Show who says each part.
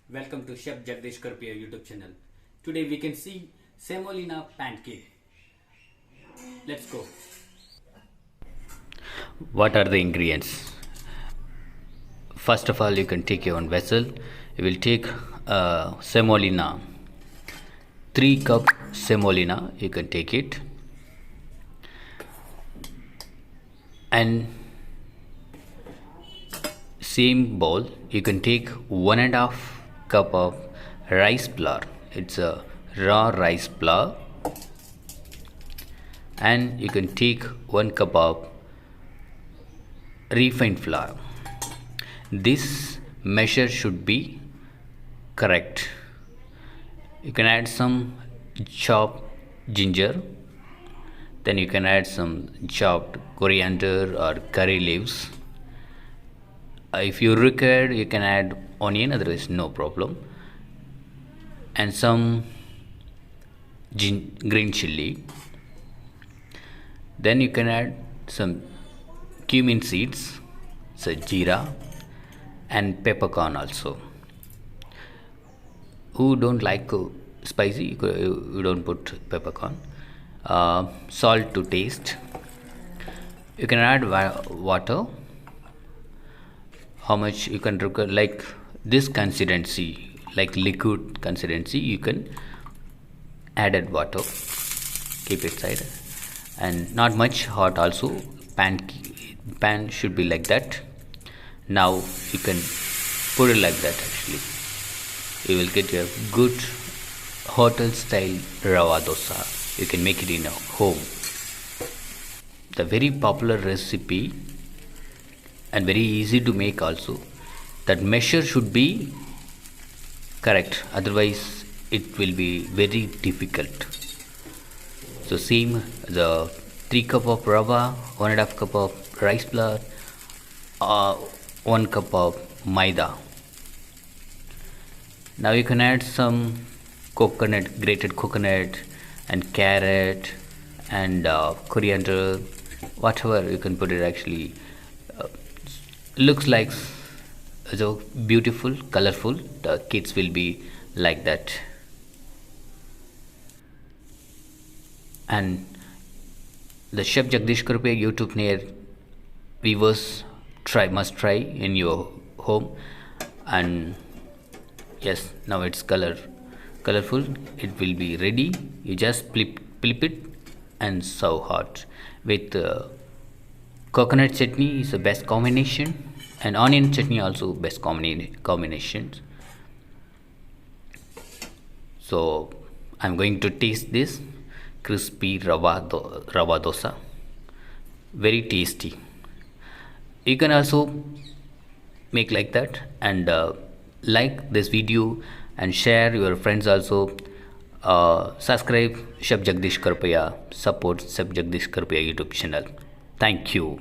Speaker 1: Welcome to Chef Jagdish Karpia YouTube channel. Today we can see semolina pancake. Let's go. What are the ingredients? First of all, you can take your own vessel. You will take semolina. 3 cup semolina. You can take it. And same bowl, you can take 1.5 cup of rice flour. It's a raw rice flour. And you can take 1 cup of refined flour. This measure should be correct. You can add some chopped ginger. Then you can add some chopped coriander or curry leaves. If you require, you can add onion, otherwise no problem. And some green chili. Then you can add some cumin seeds, so jeera, and peppercorn also. Who don't like spicy, you don't put peppercorn. Salt to taste. You can add water. How much you can require, like this consistency, like liquid consistency, you can add water. Keep it side, and not much hot also. Pan should be like that. Now you can put it like that. Actually, you will get a good hotel style rava dosa. You can make it in a home. The very popular recipe and very easy to make also. That measure should be correct, otherwise it will be very difficult. So same, the 3 cup of rava, 1.5 cup of rice flour, 1 cup of maida. Now you can add some coconut, grated coconut, and carrot, and coriander, whatever you can put it. Actually looks like so beautiful, colorful. The kids will be like that. And the Chef Jagdish Karpe YouTube near viewers must try in your home. And yes, now it's colorful. It will be ready. You just flip it and serve hot with coconut chutney is the best combination, and onion chutney also best combinations. So I'm going to taste this crispy rava dosa. Very tasty. You can also make like that, and like this video and share your friends also. Subscribe Chef Jagdish Karpaya, support Chef Jagdish Karpaya YouTube channel. Thank you.